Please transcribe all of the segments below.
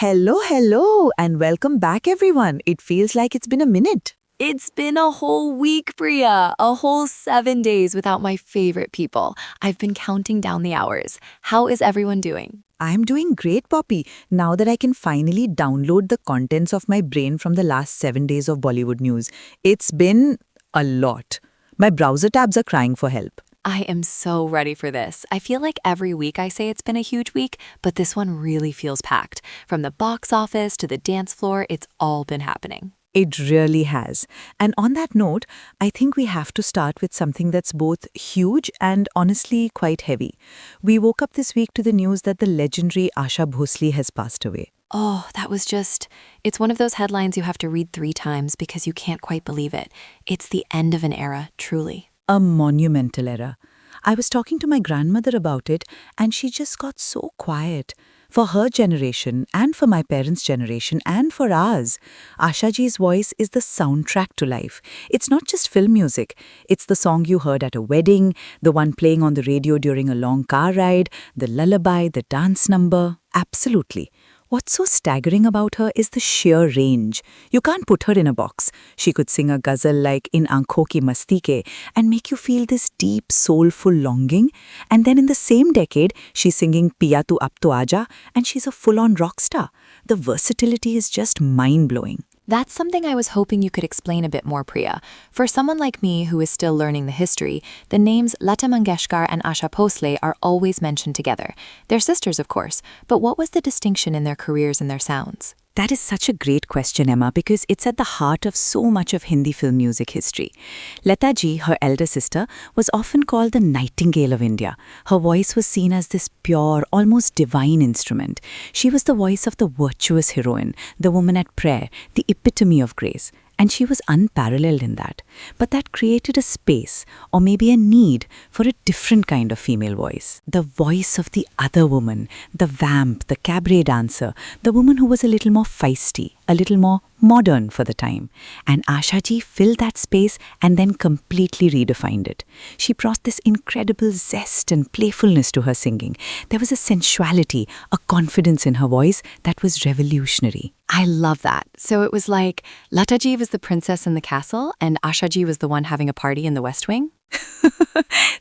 Hello, and welcome back, everyone. It feels like it's been a minute. It's been a whole week, Priya. A whole 7 days without my favorite people. I've been counting down the hours. How is everyone doing? I'm doing great, Poppy, now that I can finally download the contents of my brain from the last 7 days of Bollywood news. It's been a lot. My browser tabs are crying for help. I am so ready for this. I feel like every week I say it's been a huge week, but this one really feels packed. From the box office to the dance floor, it's all been happening. It really has. And on that note, I think we have to start with something that's both huge and honestly quite heavy. We woke up this week to the news that the legendary Asha Bhosle has passed away. Oh, it's one of those headlines you have to read 3 times because you can't quite believe it. It's the end of an era, truly. A monumental era. I was talking to my grandmother about it, and she just got so quiet. For her generation, and for my parents' generation, and for ours, Asha ji's voice is the soundtrack to life. It's not just film music. It's the song you heard at a wedding, the one playing on the radio during a long car ride, the lullaby, the dance number. Absolutely. What's so staggering about her is the sheer range. You can't put her in a box. She could sing a ghazal like In Aankhon Ki Masti Ke and make you feel this deep, soulful longing. And then in the same decade, she's singing Piya Tu Ab To Aaja, and she's a full-on rock star. The versatility is just mind-blowing. That's something I was hoping you could explain a bit more, Priya. For someone like me who is still learning the history, the names Lata Mangeshkar and Asha Bhosle are always mentioned together. They're sisters, of course, but what was the distinction in their careers and their sounds? That is such a great question, Emma, because it's at the heart of so much of Hindi film music history. Lata ji, her elder sister, was often called the Nightingale of India. Her voice was seen as this pure, almost divine instrument. She was the voice of the virtuous heroine, the woman at prayer, the epitome of grace. And she was unparalleled in that. But that created a space, or maybe a need, for a different kind of female voice. The voice of the other woman, the vamp, the cabaret dancer, the woman who was a little more feisty, a little more modern for the time. And Asha ji filled that space and then completely redefined it. She brought this incredible zest and playfulness to her singing. There was a sensuality, a confidence in her voice that was revolutionary. I love that. So it was like Lata ji was the princess in the castle and Asha ji was the one having a party in the West Wing?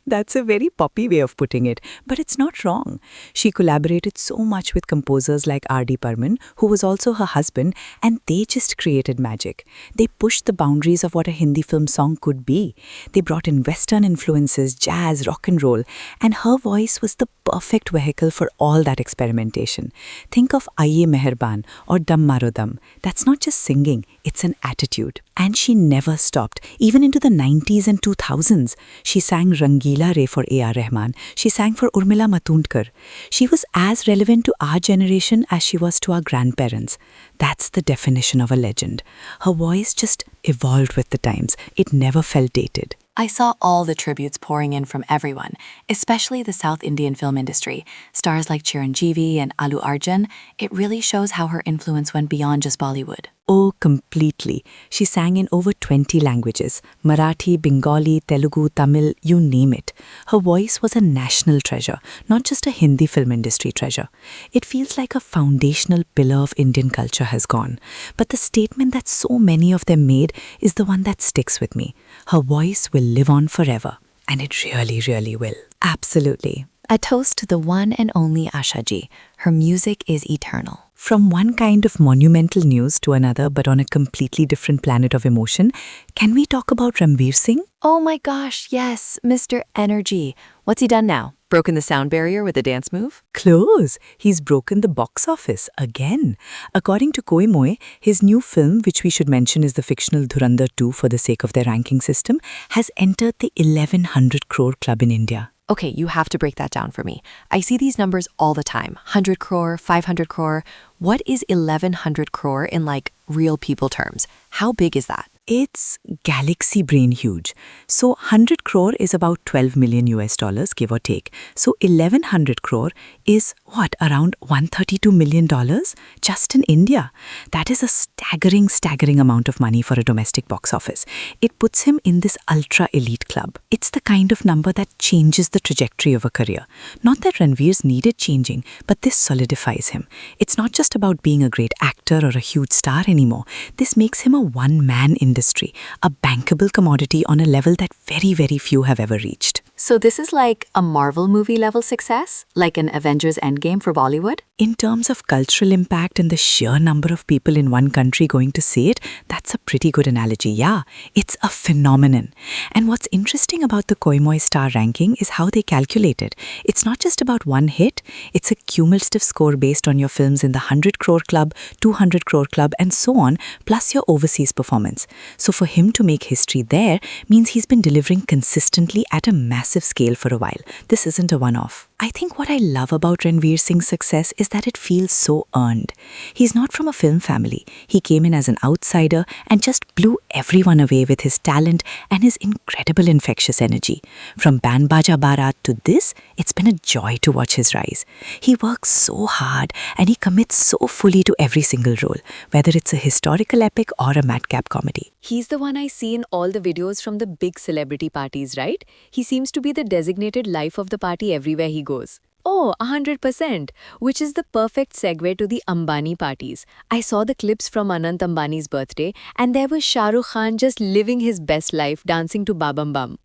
That's a very poppy way of putting it, but it's not wrong. She collaborated so much with composers like R.D. Burman, who was also her husband, and they just created magic. They pushed the boundaries of what a Hindi film song could be. They brought in Western influences, jazz, rock and roll, and her voice was the perfect vehicle for all that experimentation. Think of Aiye Meherban or Dam Maro Dam. That's not just singing, it's an attitude. And she never stopped, even into the 90s and 2000s. She sang Rangila Re for A.R. Rahman. She sang for Urmila Matondkar. She was as relevant to our generation as she was to our grandparents. That's the definition of a legend. Her voice just evolved with the times. It never felt dated. I saw all the tributes pouring in from everyone, especially the South Indian film industry. Stars like Chiranjeevi and Allu Arjun. It really shows how her influence went beyond just Bollywood. Oh, completely. She sang in over 20 languages. Marathi, Bengali, Telugu, Tamil, you name it. Her voice was a national treasure, not just a Hindi film industry treasure. It feels like a foundational pillar of Indian culture has gone. But the statement that so many of them made is the one that sticks with me. Her voice will live on forever. And it really, really will. Absolutely. A toast to the one and only Asha ji. Her music is eternal. From one kind of monumental news to another, but on a completely different planet of emotion, can we talk about Ranveer Singh? Oh my gosh, yes, Mr. Energy. What's he done now? Broken the sound barrier with a dance move? Close! He's broken the box office again. According to Koimoi, his new film, which we should mention is the fictional Dhurandhar 2 for the sake of their ranking system, has entered the 1100 crore club in India. Okay, you have to break that down for me. I see these numbers all the time. 100 crore, 500 crore. What is 1100 crore in like real people terms? How big is that? It's galaxy brain huge. So 100 crore is about 12 million US dollars, give or take. So 1100 crore is what, around $132 million just in India? That is a staggering amount of money for a domestic box office. It puts him in this ultra elite club. It's the kind of number that changes the trajectory of a career. Not that Ranveer's needed changing, but this solidifies him. It's not just about being a great actor or a huge star anymore. This makes him a one-man industry, a bankable commodity on a level that very few have ever reached. So this is like a Marvel movie level success? Like an Avengers Endgame for Bollywood? In terms of cultural impact and the sheer number of people in one country going to see it, that's a pretty good analogy. Yeah, it's a phenomenon. And what's interesting about the Koimoi star ranking is how they calculate it. It's not just about one hit, it's a cumulative score based on your films in the 100 crore club, 200 crore club, and so on, plus your overseas performance. So for him to make history there means he's been delivering consistently at a massive scale for a while. This isn't a one-off. I think what I love about Ranveer Singh's success is that it feels so earned. He's not from a film family. He came in as an outsider and just blew everyone away with his talent and his incredible infectious energy. From Band Baja Barat to this, it's been a joy to watch his rise. He works so hard and he commits so fully to every single role, whether it's a historical epic or a madcap comedy. He's the one I see in all the videos from the big celebrity parties, right? He seems to be the designated life of the party everywhere he goes. Oh, 100%, which is the perfect segue to the Ambani parties. I saw the clips from Anant Ambani's birthday and there was Shah Rukh Khan just living his best life dancing to Babam Bam.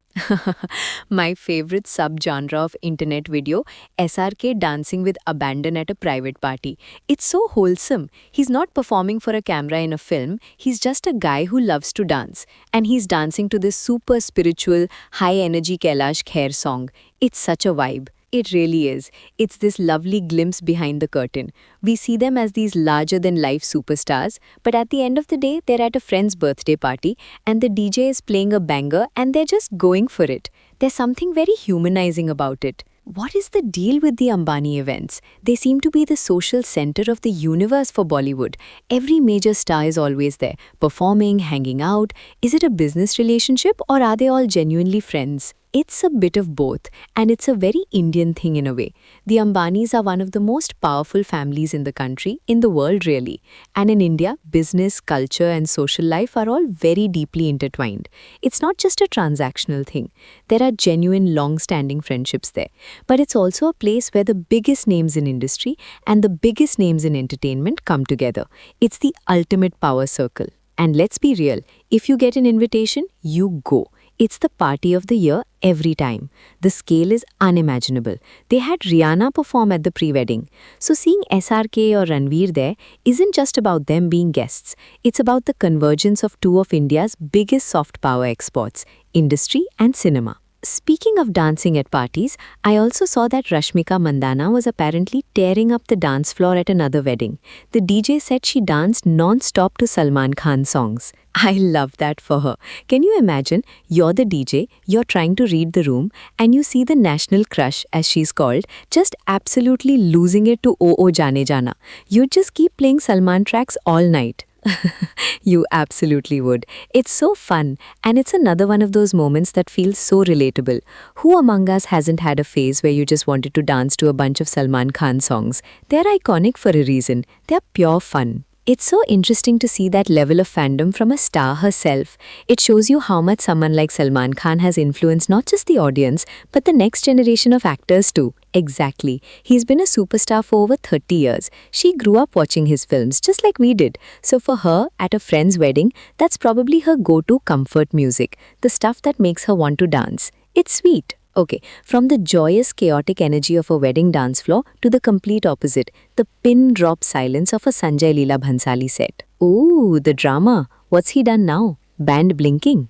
My favorite subgenre of internet video, SRK dancing with abandon at a private party. It's so wholesome. He's not performing for a camera in a film, he's just a guy who loves to dance. And he's dancing to this super spiritual, high-energy Kailash Kher song. It's such a vibe. It really is. It's this lovely glimpse behind the curtain. We see them as these larger-than-life superstars, but at the end of the day, they're at a friend's birthday party, and the DJ is playing a banger, and they're just going for it. There's something very humanizing about it. What is the deal with the Ambani events? They seem to be the social center of the universe for Bollywood. Every major star is always there, performing, hanging out. Is it a business relationship or are they all genuinely friends? It's a bit of both, and it's a very Indian thing in a way. The Ambanis are one of the most powerful families in the country, in the world really. And in India, business, culture and social life are all very deeply intertwined. It's not just a transactional thing. There are genuine long-standing friendships there. But it's also a place where the biggest names in industry and the biggest names in entertainment come together. It's the ultimate power circle. And let's be real, if you get an invitation, you go. It's the party of the year every time. The scale is unimaginable. They had Rihanna perform at the pre-wedding. So seeing SRK or Ranveer there isn't just about them being guests. It's about the convergence of two of India's biggest soft power exports, industry and cinema. Speaking of dancing at parties, I also saw that Rashmika Mandanna was apparently tearing up the dance floor at another wedding. The DJ said she danced non-stop to Salman Khan songs. I love that for her. Can you imagine? You're the DJ, you're trying to read the room, and you see the national crush, as she's called, just absolutely losing it to O O Jane Jana. You'd just keep playing Salman tracks all night. You absolutely would. It's so fun, and it's another one of those moments that feels so relatable. Who among us hasn't had a phase where you just wanted to dance to a bunch of Salman Khan songs? They're iconic for a reason. They're pure fun. It's so interesting to see that level of fandom from a star herself. It shows you how much someone like Salman Khan has influenced not just the audience, but the next generation of actors too. Exactly. He's been a superstar for over 30 years. She grew up watching his films, just like we did. So for her, at a friend's wedding, that's probably her go-to comfort music, the stuff that makes her want to dance. It's sweet. Okay, from the joyous, chaotic energy of a wedding dance floor to the complete opposite, the pin-drop silence of a Sanjay Leela Bhansali set. Ooh, the drama. What's he done now? Band blinking?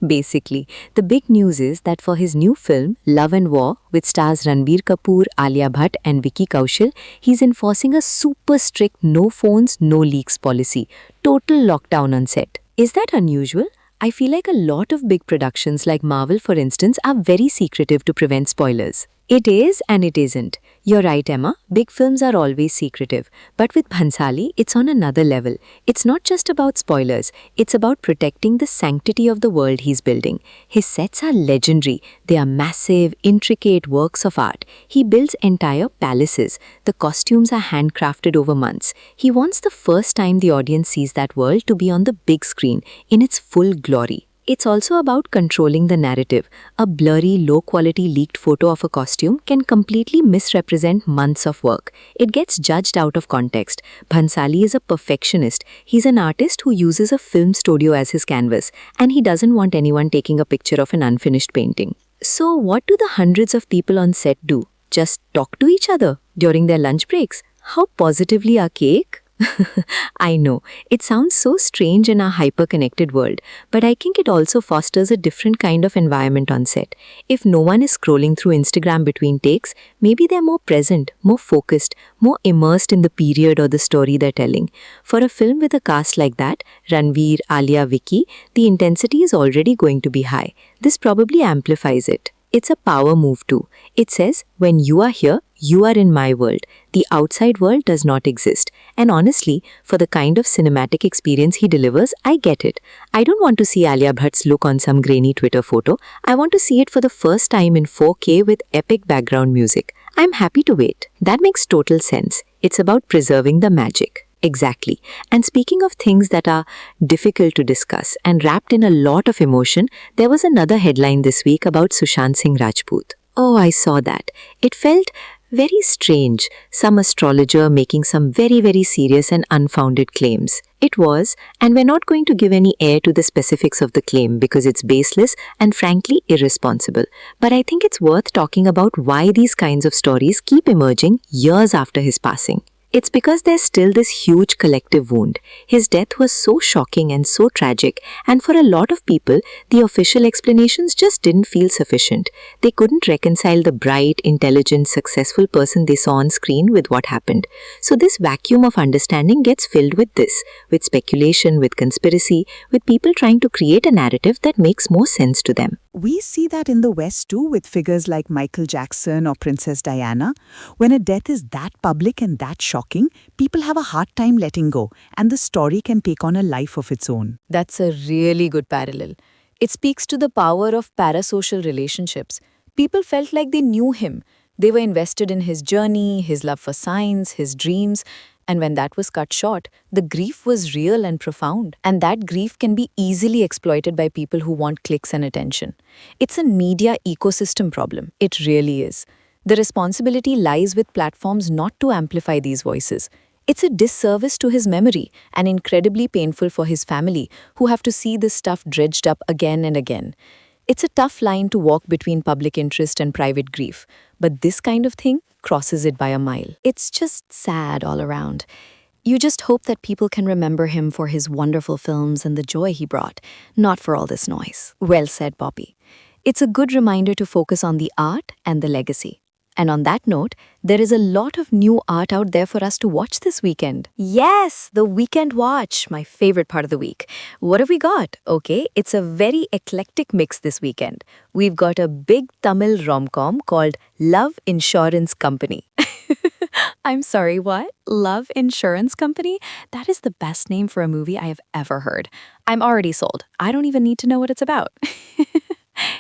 Basically, the big news is that for his new film, Love and War, which stars Ranbir Kapoor, Alia Bhatt and Vicky Kaushal, he's enforcing a super strict no phones, no leaks policy. Total lockdown on set. Is that unusual? I feel like a lot of big productions like Marvel, for instance, are very secretive to prevent spoilers. It is and it isn't. You're right, Emma. Big films are always secretive. But with Bhansali, it's on another level. It's not just about spoilers. It's about protecting the sanctity of the world he's building. His sets are legendary. They are massive, intricate works of art. He builds entire palaces. The costumes are handcrafted over months. He wants the first time the audience sees that world to be on the big screen, in its full glory. It's also about controlling the narrative. A blurry, low-quality leaked photo of a costume can completely misrepresent months of work. It gets judged out of context. Bhansali is a perfectionist. He's an artist who uses a film studio as his canvas, and he doesn't want anyone taking a picture of an unfinished painting. So what do the hundreds of people on set do? Just talk to each other during their lunch breaks? How positively archaic? I know, it sounds so strange in our hyper-connected world, but I think it also fosters a different kind of environment on set. If no one is scrolling through Instagram between takes, maybe they're more present, more focused, more immersed in the period or the story they're telling. For a film with a cast like that, Ranveer, Alia, Vicky, the intensity is already going to be high. This probably amplifies it. It's a power move too. It says, when you are here, you are in my world. The outside world does not exist. And honestly, for the kind of cinematic experience he delivers, I get it. I don't want to see Alia Bhatt's look on some grainy Twitter photo. I want to see it for the first time in 4K with epic background music. I'm happy to wait. That makes total sense. It's about preserving the magic. Exactly. And speaking of things that are difficult to discuss and wrapped in a lot of emotion, there was another headline this week about Sushant Singh Rajput. Oh, I saw that. It felt very strange. Some astrologer making some very serious and unfounded claims. It was, and we're not going to give any air to the specifics of the claim because it's baseless and frankly irresponsible. But I think it's worth talking about why these kinds of stories keep emerging years after his passing. It's because there's still this huge collective wound. His death was so shocking and so tragic, and for a lot of people, the official explanations just didn't feel sufficient. They couldn't reconcile the bright, intelligent, successful person they saw on screen with what happened. So this vacuum of understanding gets filled with this, with speculation, with conspiracy, with people trying to create a narrative that makes more sense to them. We see that in the West too with figures like Michael Jackson or Princess Diana. When a death is that public and that shocking, people have a hard time letting go, and the story can take on a life of its own. That's a really good parallel. It speaks to the power of parasocial relationships. People felt like they knew him. They were invested in his journey, his love for science, his dreams. And when that was cut short, the grief was real and profound. And that grief can be easily exploited by people who want clicks and attention. It's a media ecosystem problem. It really is. The responsibility lies with platforms not to amplify these voices. It's a disservice to his memory and incredibly painful for his family, who have to see this stuff dredged up again and again. It's a tough line to walk between public interest and private grief, but this kind of thing crosses it by a mile. It's just sad all around. You just hope that people can remember him for his wonderful films and the joy he brought, not for all this noise. Well said, Poppy. It's a good reminder to focus on the art and the legacy. And on that note, there is a lot of new art out there for us to watch this weekend. Yes, the weekend watch, my favorite part of the week. What have we got? Okay, it's a very eclectic mix this weekend. We've got a big Tamil rom-com called Love Insurance Company. I'm sorry, what? Love Insurance Company? That is the best name for a movie I have ever heard. I'm already sold. I don't even need to know what it's about.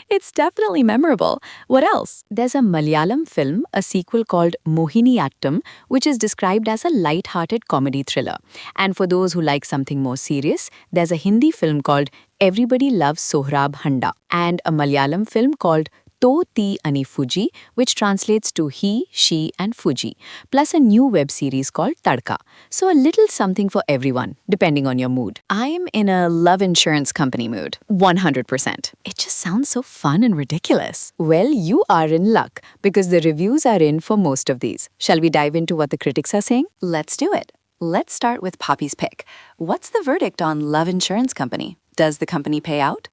It's definitely memorable. What else? There's a Malayalam film, a sequel called Mohiniyattam, which is described as a light-hearted comedy thriller. And for those who like something more serious, there's a Hindi film called Everybody Loves Sohrab Handa and a Malayalam film called To Ti Ani Fuji, which translates to He, She and Fuji, plus a new web series called Tadka. So a little something for everyone, depending on your mood. I'm in a love insurance company mood, 100%. It just sounds so fun and ridiculous. Well, you are in luck, because the reviews are in for most of these. Shall we dive into what the critics are saying? Let's do it. Let's start with Poppy's pick. What's the verdict on Love Insurance Company? Does the company pay out?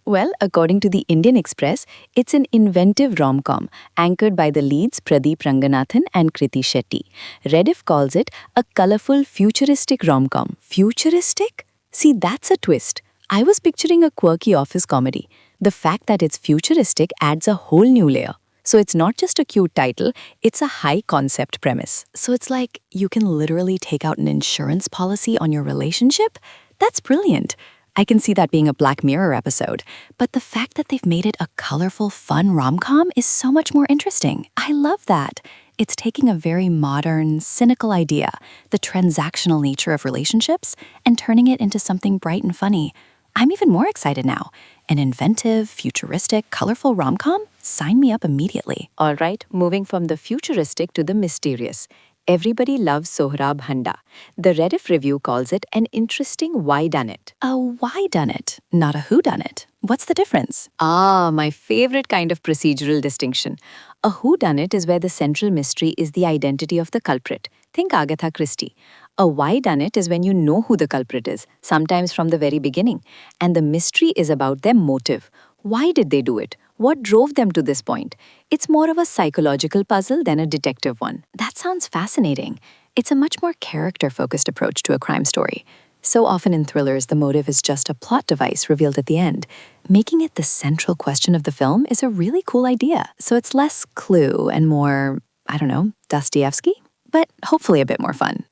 Well, according to the Indian Express, it's an inventive rom-com anchored by the leads Pradeep Ranganathan and Kriti Shetty. Rediff calls it a colorful, futuristic rom-com. Futuristic? See, that's a twist. I was picturing a quirky office comedy. The fact that it's futuristic adds a whole new layer. So it's not just a cute title, it's a high-concept premise. So it's like you can literally take out an insurance policy on your relationship? That's brilliant. I can see that being a Black Mirror episode. But the fact that they've made it a colorful, fun rom-com is so much more interesting. I love that. It's taking a very modern, cynical idea, the transactional nature of relationships, and turning it into something bright and funny. I'm even more excited now. An inventive, futuristic, colorful rom-com? Sign me up immediately. All right, moving from the futuristic to the mysterious. Everybody loves Sohrab Handa. The Rediff review calls it an interesting whodunit. A whodunit, not a whodunit. What's the difference? Ah, my favorite kind of procedural distinction. A whodunit is where the central mystery is the identity of the culprit. Think Agatha Christie. A whodunit is when you know who the culprit is, sometimes from the very beginning. And the mystery is about their motive. Why did they do it? What drove them to this point? It's more of a psychological puzzle than a detective one. That sounds fascinating. It's a much more character-focused approach to a crime story. So often in thrillers, the motive is just a plot device revealed at the end. Making it the central question of the film is a really cool idea. So it's less Clue and more, I don't know, Dostoevsky? But hopefully a bit more fun.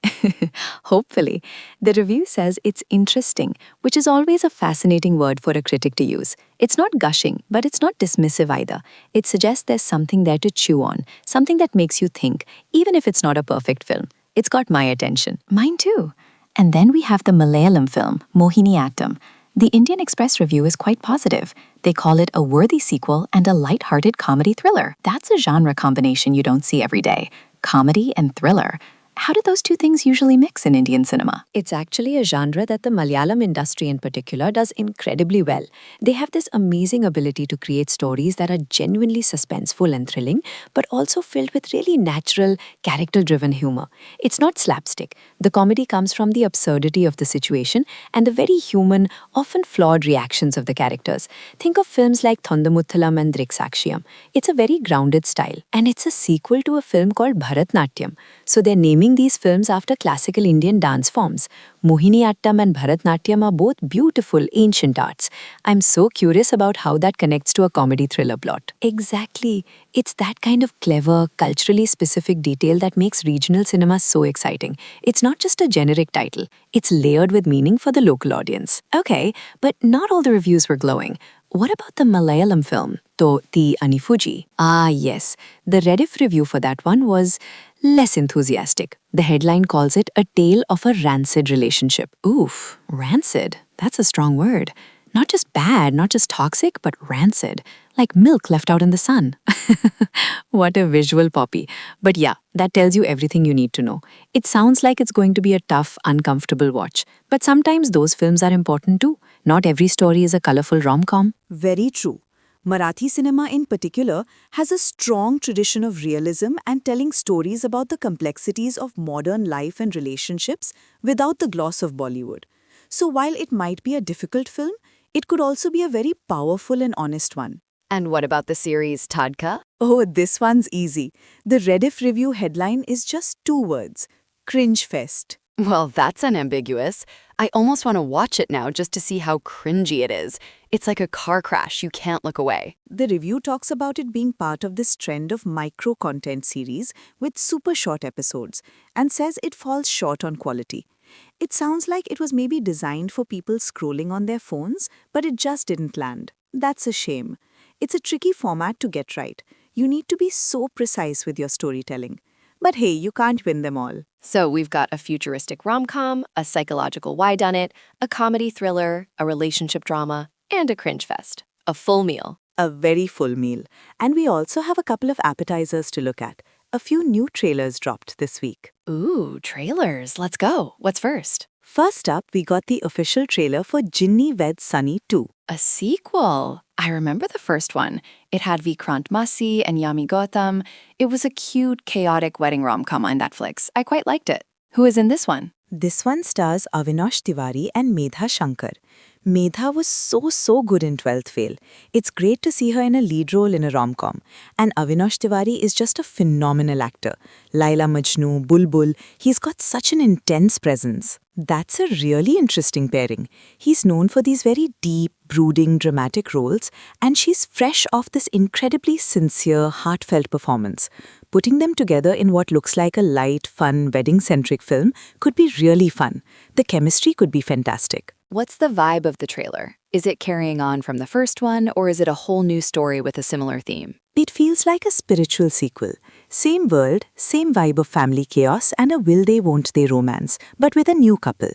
Hopefully. The review says it's interesting, which is always a fascinating word for a critic to use. It's not gushing, but it's not dismissive either. It suggests there's something there to chew on, something that makes you think, even if it's not a perfect film. It's got my attention. Mine too. And then we have the Malayalam film, Mohiniyattam. The Indian Express review is quite positive. They call it a worthy sequel and a light-hearted comedy thriller. That's a genre combination you don't see every day. Comedy and thriller. How do those two things usually mix in Indian cinema? It's actually a genre that the Malayalam industry in particular does incredibly well. They have this amazing ability to create stories that are genuinely suspenseful and thrilling, but also filled with really natural, character-driven humor. It's not slapstick. The comedy comes from the absurdity of the situation and the very human, often flawed reactions of the characters. Think of films like Thondamuthalam and Driksakshiyam. It's a very grounded style, and it's a sequel to a film called Bharatnatyam. So they're naming these films after classical Indian dance forms. Mohiniyattam and Bharatnatyam are both beautiful ancient arts. I'm so curious about how that connects to a comedy thriller plot. Exactly. It's that kind of clever, culturally specific detail that makes regional cinema so exciting. It's not just a generic title. It's layered with meaning for the local audience. Okay, but not all the reviews were glowing. What about the Malayalam film, Ti Anifuji? Ah, yes. The Rediff review for that one was less enthusiastic. The headline calls it a tale of a rancid relationship. Oof, rancid. That's a strong word. Not just bad, not just toxic, but rancid. Like milk left out in the sun. What a visual poppy. But yeah, that tells you everything you need to know. It sounds like it's going to be a tough, uncomfortable watch. But sometimes those films are important too. Not every story is a colorful rom-com. Very true. Marathi cinema in particular has a strong tradition of realism and telling stories about the complexities of modern life and relationships without the gloss of Bollywood. So while it might be a difficult film, it could also be a very powerful and honest one. And what about the series Tadka? Oh, this one's easy. The Rediff review headline is just 2 words: Cringe Fest. Well, that's unambiguous. I almost want to watch it now just to see how cringy it is. It's like a car crash. You can't look away. The review talks about it being part of this trend of micro-content series with super short episodes and says it falls short on quality. It sounds like it was maybe designed for people scrolling on their phones, but it just didn't land. That's a shame. It's a tricky format to get right. You need to be so precise with your storytelling. But hey, you can't win them all. So we've got a futuristic rom-com, a psychological whodunit, a comedy thriller, a relationship drama, and a cringe fest. A full meal. A very full meal. And we also have a couple of appetizers to look at. A few new trailers dropped this week. Ooh, trailers. Let's go. What's first? First up, we got the official trailer for Jinni Weds Sunny 2. A sequel. I remember the first one. It had Vikrant Massey and Yami Gautam. It was a cute, chaotic wedding rom-com on Netflix. I quite liked it. Who is in this one? This one stars Avinash Tiwari and Medha Shankar. Medha was so good in 12th Fail. It's great to see her in a lead role in a rom-com. And Avinash Tiwari is just a phenomenal actor. Laila Majnu, Bulbul, he's got such an intense presence. That's a really interesting pairing. He's known for these very deep, brooding, dramatic roles, and she's fresh off this incredibly sincere, heartfelt performance. Putting them together in what looks like a light, fun, wedding-centric film could be really fun. The chemistry could be fantastic. What's the vibe of the trailer? Is it carrying on from the first one, or is it a whole new story with a similar theme? It feels like a spiritual sequel. Same world, same vibe of family chaos and a will they won't they romance, but with a new couple.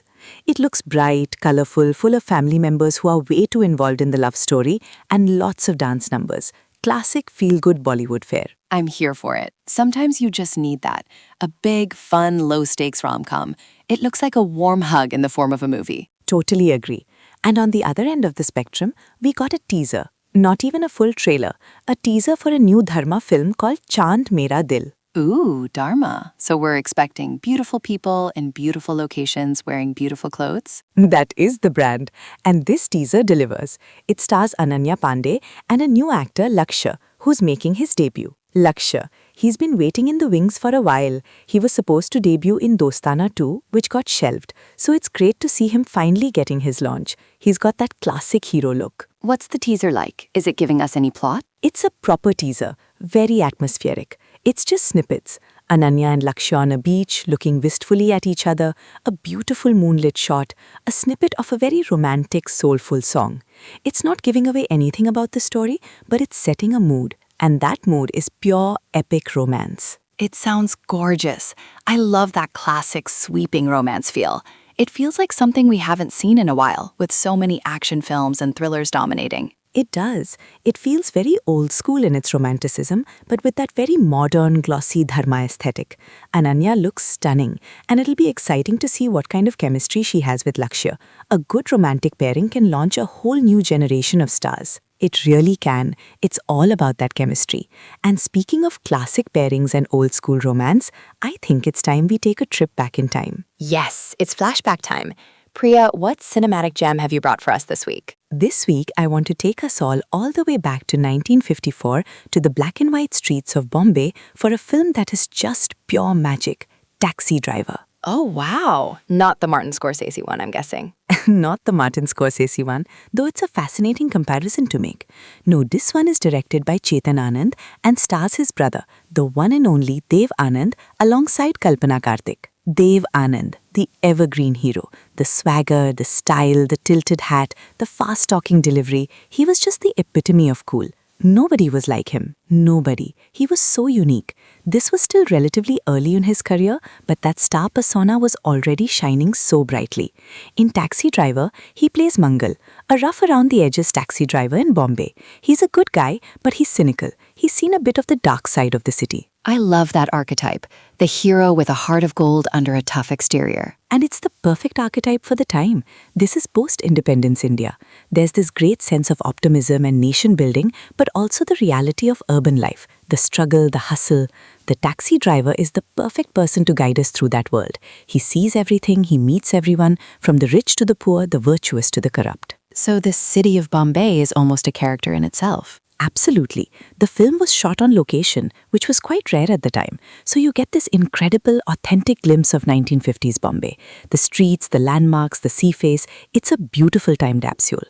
It looks bright, colorful, full of family members who are way too involved in the love story, and lots of dance numbers. Classic feel-good Bollywood fare. I'm here for it. Sometimes you just need that. A big, fun, low-stakes rom-com. It looks like a warm hug in the form of a movie. Totally agree. And on the other end of the spectrum, we got a teaser. Not even a full trailer. A teaser for a new Dharma film called Chand Mera Dil. Ooh, Dharma. So we're expecting beautiful people in beautiful locations wearing beautiful clothes? That is the brand. And this teaser delivers. It stars Ananya Pandey and a new actor, Lakshya, who's making his debut. Lakshya. He's been waiting in the wings for a while. He was supposed to debut in Dostana 2, which got shelved. So it's great to see him finally getting his launch. He's got that classic hero look. What's the teaser like? Is it giving us any plot? It's a proper teaser, very atmospheric. It's just snippets. Ananya and Lakshya on a beach, looking wistfully at each other, a beautiful moonlit shot, a snippet of a very romantic, soulful song. It's not giving away anything about the story, but it's setting a mood. And that mood is pure, epic romance. It sounds gorgeous. I love that classic, sweeping romance feel. It feels like something we haven't seen in a while, with so many action films and thrillers dominating. It does. It feels very old school in its romanticism, but with that very modern, glossy Dharma aesthetic. Ananya looks stunning, and it'll be exciting to see what kind of chemistry she has with Lakshya. A good romantic pairing can launch a whole new generation of stars. It really can. It's all about that chemistry. And speaking of classic pairings and old school romance, I think it's time we take a trip back in time. Yes, it's flashback time. Priya, what cinematic gem have you brought for us this week? This week, I want to take us all the way back to 1954 to the black and white streets of Bombay for a film that is just pure magic, Taxi Driver. Oh, wow. Not the Martin Scorsese one, I'm guessing. Not the Martin Scorsese one, though it's a fascinating comparison to make. No, this one is directed by Chetan Anand and stars his brother, the one and only Dev Anand, alongside Kalpana Karthik. Dev Anand, the evergreen hero. The swagger, the style, the tilted hat, the fast-talking delivery. He was just the epitome of cool. Nobody was like him. Nobody. He was so unique. This was still relatively early in his career, but that star persona was already shining so brightly. In Taxi Driver, he plays Mangal, a rough-around-the-edges taxi driver in Bombay. He's a good guy, but he's cynical. He's seen a bit of the dark side of the city. I love that archetype. The hero with a heart of gold under a tough exterior. And it's the perfect archetype for the time. This is post-independence India. There's this great sense of optimism and nation-building, but also the reality of urban life, the struggle, the hustle. The taxi driver is the perfect person to guide us through that world. He sees everything, he meets everyone, from the rich to the poor, the virtuous to the corrupt. So the city of Bombay is almost a character in itself. Absolutely. The film was shot on location, which was quite rare at the time. So you get this incredible, authentic glimpse of 1950s Bombay. The streets, the landmarks, the sea face, it's a beautiful time capsule.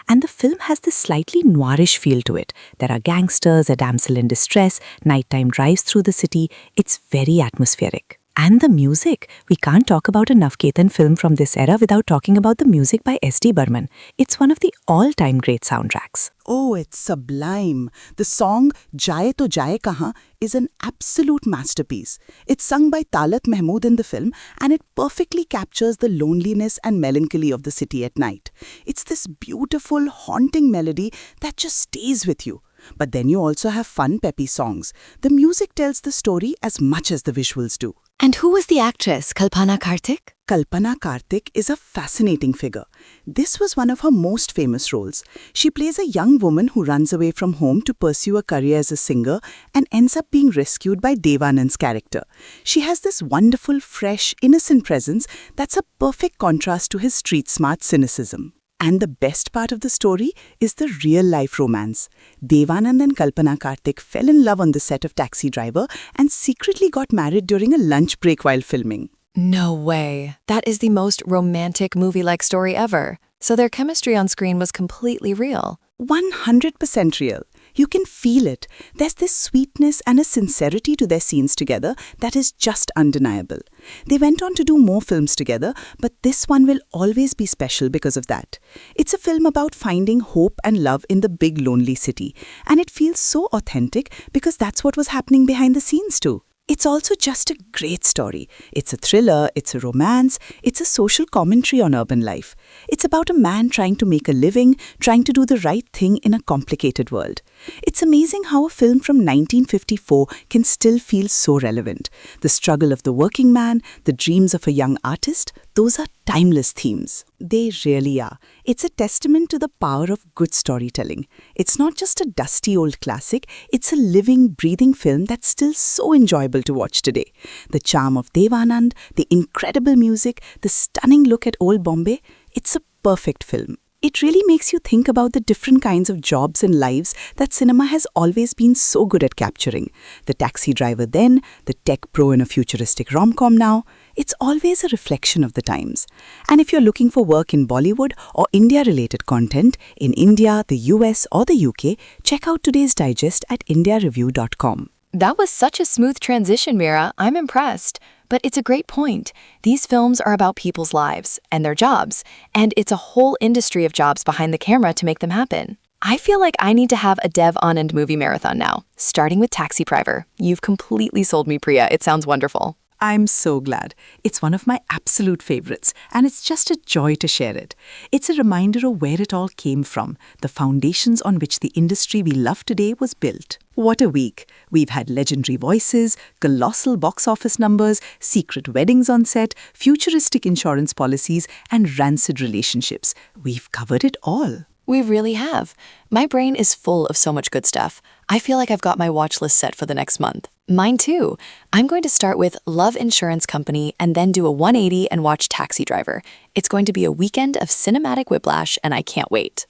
And the film has this slightly noirish feel to it. There are gangsters, a damsel in distress, nighttime drives through the city. It's very atmospheric. And the music. We can't talk about a Navketan film from this era without talking about the music by S.D. Burman. It's one of the all-time great soundtracks. Oh, it's sublime. The song Jaye To Jaye Kahan is an absolute masterpiece. It's sung by Talat Mahmood in the film, and it perfectly captures the loneliness and melancholy of the city at night. It's this beautiful, haunting melody that just stays with you. But then you also have fun, peppy songs. The music tells the story as much as the visuals do. And who was the actress, Kalpana Karthik? Kalpana Karthik is a fascinating figure. This was one of her most famous roles. She plays a young woman who runs away from home to pursue a career as a singer and ends up being rescued by Devanand's character. She has this wonderful, fresh, innocent presence that's a perfect contrast to his street-smart cynicism. And the best part of the story is the real-life romance. Devanand and Kalpana Karthik fell in love on the set of Taxi Driver and secretly got married during a lunch break while filming. No way. That is the most romantic movie-like story ever. So their chemistry on screen was completely real. 100% real. You can feel it. There's this sweetness and a sincerity to their scenes together that is just undeniable. They went on to do more films together, but this one will always be special because of that. It's a film about finding hope and love in the big lonely city, and it feels so authentic because that's what was happening behind the scenes too. It's also just a great story. It's a thriller, it's a romance, it's a social commentary on urban life. It's about a man trying to make a living, trying to do the right thing in a complicated world. It's amazing how a film from 1954 can still feel so relevant. The struggle of the working man, the dreams of a young artist, those are timeless themes. They really are. It's a testament to the power of good storytelling. It's not just a dusty old classic, it's a living, breathing film that's still so enjoyable to watch today. The charm of Devanand, the incredible music, the stunning look at old Bombay, it's a perfect film. It really makes you think about the different kinds of jobs and lives that cinema has always been so good at capturing. The taxi driver then, the tech pro in a futuristic rom-com now. It's always a reflection of the times. And if you're looking for work in Bollywood or India-related content in India, the US or the UK, check out today's digest at indiareview.com. That was such a smooth transition, Mira. I'm impressed. But it's a great point. These films are about people's lives and their jobs, and it's a whole industry of jobs behind the camera to make them happen. I feel like I need to have a Dev Anand movie marathon now, starting with Taxi Driver. You've completely sold me, Priya. It sounds wonderful. I'm so glad. It's one of my absolute favorites, and it's just a joy to share it. It's a reminder of where it all came from, the foundations on which the industry we love today was built. What a week. We've had legendary voices, colossal box office numbers, secret weddings on set, futuristic insurance policies, and rancid relationships. We've covered it all. We really have. My brain is full of so much good stuff. I feel like I've got my watch list set for the next month. Mine too. I'm going to start with Love Insurance Company and then do a 180 and watch Taxi Driver. It's going to be a weekend of cinematic whiplash, and I can't wait.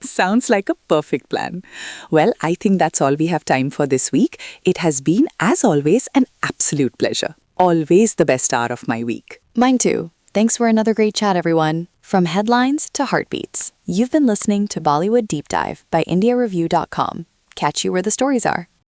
Sounds like a perfect plan. Well, I think that's all we have time for this week. It has been, as always, an absolute pleasure. Always the best hour of my week. Mine too. Thanks for another great chat, everyone. From headlines to heartbeats. You've been listening to Bollywood Deep Dive by IndiaReview.com. Catch you where the stories are.